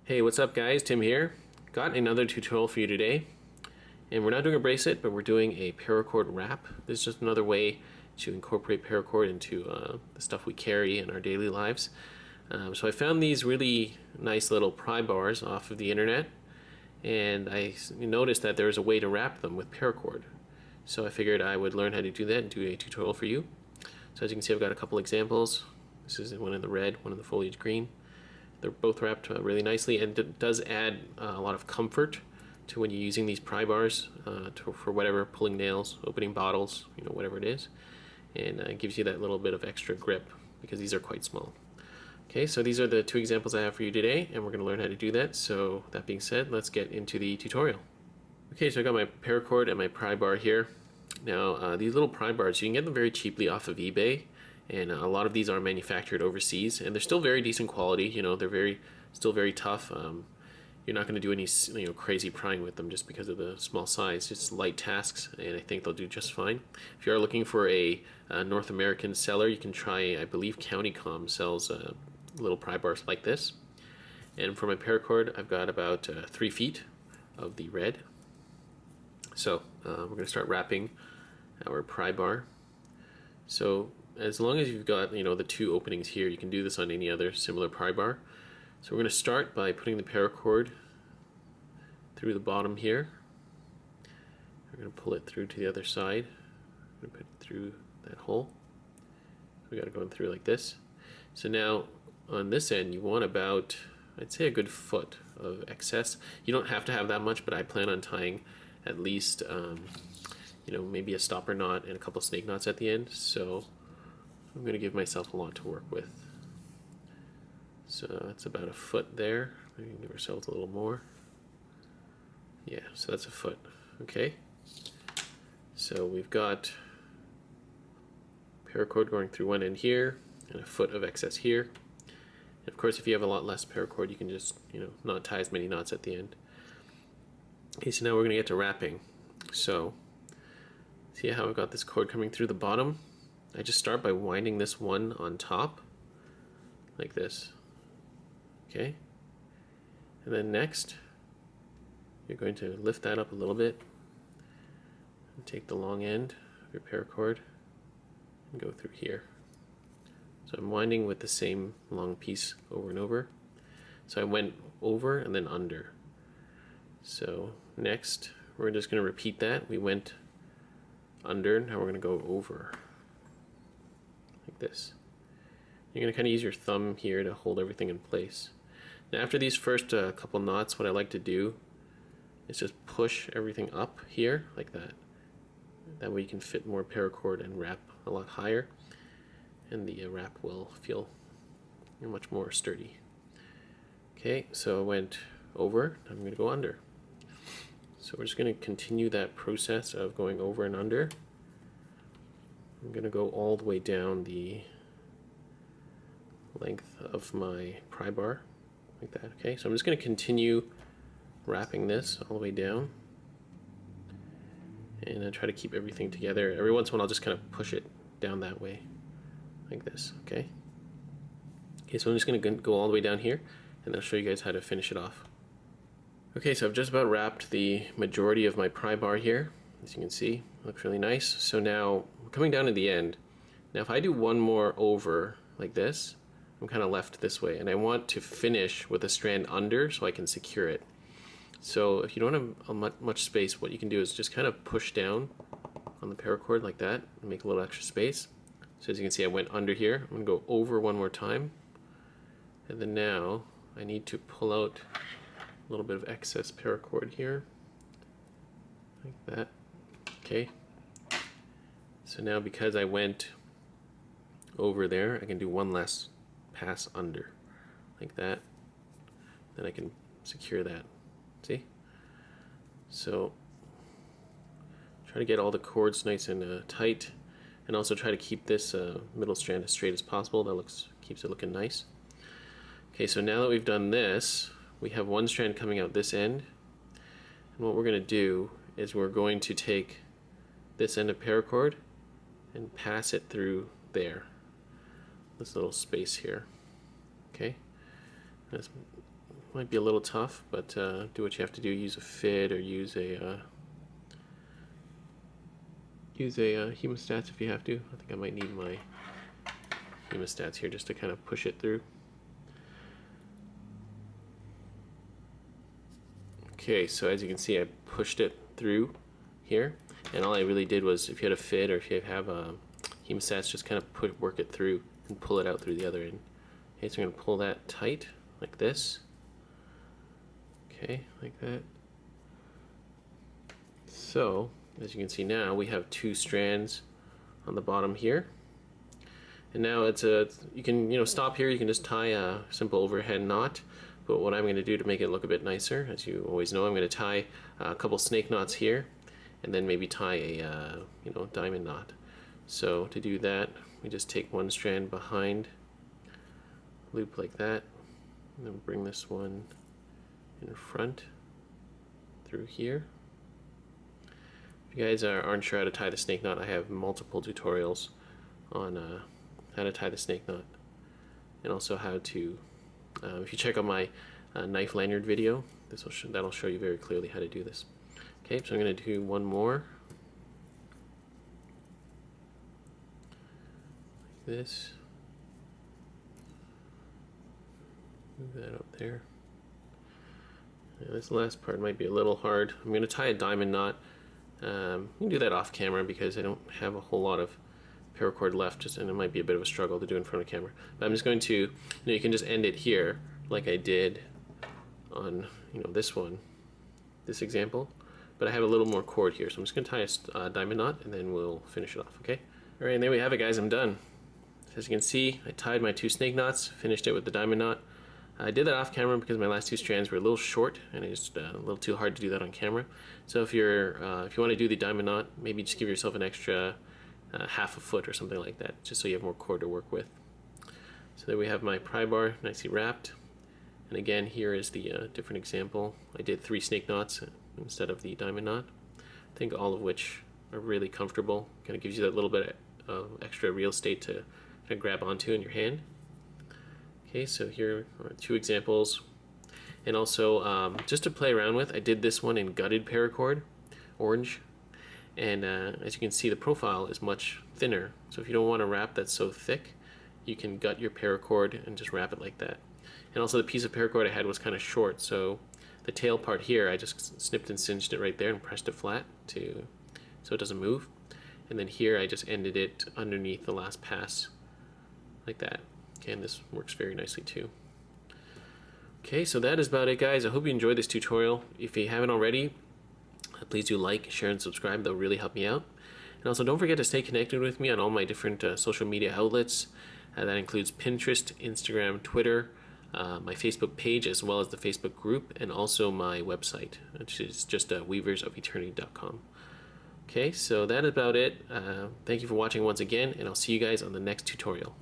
Hey, what's up guys? Tim here. Got another tutorial for you today. And we're not doing a bracelet, but we're doing a paracord wrap. This is just another way to incorporate paracord into the stuff we carry in our daily lives. So I found these really nice little pry bars off of the internet, and I noticed that there was a way to wrap them with paracord. So I figured I would learn how to do that and do a tutorial for you. So as you can see, I've got a couple examples. This is one in the red, one in the foliage green. They're both wrapped really nicely, and it does add a lot of comfort to when you're using these pry bars for whatever, pulling nails, opening bottles, whatever it is. And it gives you that little bit of extra grip because these are quite small. Okay, so these are the two examples I have for you today, and we're going to learn how to do that. So that being said, let's get into the tutorial. Okay, so I got my paracord and my pry bar here. Now, these little pry bars, you can get them very cheaply off of eBay. And a lot of these are manufactured overseas, and they're still very decent quality. They're still very tough. You're not going to do any crazy prying with them just because of the small size. Just light tasks, and I think they'll do just fine. If you are looking for a North American seller, you can try. I believe CountyCom sells little pry bars like this. And for my paracord, I've got about 3 feet of the red. So we're going to start wrapping our pry bar. So as long as you've got the two openings here, you can do this on any other similar pry bar. So we're going to start by putting the paracord through the bottom here. We're going to pull it through to the other side. We're going to put it through that hole. So we got to go in through like this. So now on this end, you want about, I'd say, a good foot of excess. You don't have to have that much, but I plan on tying at least maybe a stopper knot and a couple snake knots at the end. So I'm going to give myself a lot to work with. So that's about a foot there. We can give ourselves a little more. Yeah, so that's a foot. Okay. So we've got paracord going through one end here and a foot of excess here. And of course, if you have a lot less paracord, you can just not tie as many knots at the end. Okay, so now we're going to get to wrapping. So see how I've got this cord coming through the bottom? I just start by winding this one on top, like this, okay? And then next, you're going to lift that up a little bit and take the long end of your paracord and go through here. So I'm winding with the same long piece over and over. So I went over and then under. So next, we're just going to repeat that. We went under, now we're going to go over. Like this. You're going to kind of use your thumb here to hold everything in place. Now after these first couple knots, what I like to do is just push everything up here like that. That way you can fit more paracord and wrap a lot higher, and the wrap will feel much more sturdy. Okay, so I went over, I'm going to go under. So we're just going to continue that process of going over and under. I'm going to go all the way down the length of my pry bar, like that. Okay, so I'm just going to continue wrapping this all the way down, and I try to keep everything together. Every once in a while I'll just kind of push it down that way, like this. Okay, so I'm just going to go all the way down here, and I'll show you guys how to finish it off. Okay, so I've just about wrapped the majority of my pry bar here. As you can see, it looks really nice. So now we're coming down to the end. Now if I do one more over like this, I'm kind of left this way, and I want to finish with a strand under so I can secure it. So if you don't have much space, what you can do is just kind of push down on the paracord like that and make a little extra space. So as you can see, I went under here. I'm going to go over one more time, and then now I need to pull out a little bit of excess paracord here, like that. Okay, so now because I went over there, I can do one last pass under, like that. Then I can secure that. See? So try to get all the cords nice and tight, and also try to keep this middle strand as straight as possible. That keeps it looking nice. Okay, so now that we've done this, we have one strand coming out this end, and what we're going to do is we're going to take this end of paracord and pass it through there, this little space here. Okay, just Might be a little tough, but do what you have to do. Use a fit or use a hemostats if you have to. I think I might need my hemostats here just to kind of push it through. Okay, so as you can see, I pushed it through here, and all I really did was, if you had a fit or if you have hemostats, just kind of work it through and pull it out through the other end. Okay, so I'm going to pull that tight like this. Okay, like that. So as you can see now, we have 2 strands on the bottom here, and now you can stop here. You can just tie a simple overhead knot, but what I'm going to do to make it look a bit nicer, as you always know, I'm going to tie a couple snake knots here, and then maybe tie a diamond knot. So to do that, we just take one strand behind, loop like that, and then bring this one in front through here. If you guys aren't sure how to tie the snake knot, I have multiple tutorials on how to tie the snake knot, and also how to, if you check out my knife lanyard video, that'll show you very clearly how to do this. Okay, so I'm going to do one more. Like this. Move that up there. Yeah, this last part might be a little hard. I'm going to tie a diamond knot. You can do that off camera because I don't have a whole lot of paracord left, and it might be a bit of a struggle to do in front of camera. But I'm just going to, you can just end it here like I did on this example. But I have a little more cord here, so I'm just going to tie a diamond knot, and then we'll finish it off. Okay. All right, and there we have it, guys. I'm done. As you can see, I tied my 2 snake knots, finished it with the diamond knot. I did that off camera because my last 2 strands were a little short, and it's just a little too hard to do that on camera. So if you want to do the diamond knot, maybe just give yourself an extra half a foot or something like that, just so you have more cord to work with. So there we have my pry bar nicely wrapped. And again, here is the different example. I did 3 snake knots instead of the diamond knot. I think all of which are really comfortable. Kind of gives you that little bit of extra real estate to kind of grab onto in your hand. Okay, so here are 2 examples. And also, just to play around with, I did this one in gutted paracord, orange. And as you can see, the profile is much thinner. So if you don't want a wrap that's so thick, you can gut your paracord and just wrap it like that. And also the piece of paracord I had was kind of short, so the tail part here, I just snipped and cinched it right there and pressed it flat so it doesn't move. And then here I just ended it underneath the last pass like that. Okay, and this works very nicely too. Okay, so that is about it, guys. I hope you enjoyed this tutorial. If you haven't already, please do like, share, and subscribe. That'll really help me out. And also don't forget to stay connected with me on all my different social media outlets. That includes Pinterest, Instagram, Twitter, my Facebook page, as well as the Facebook group, and also my website, which is just weaversofeternity.com. Okay, so that is about it. Thank you for watching once again, and I'll see you guys on the next tutorial.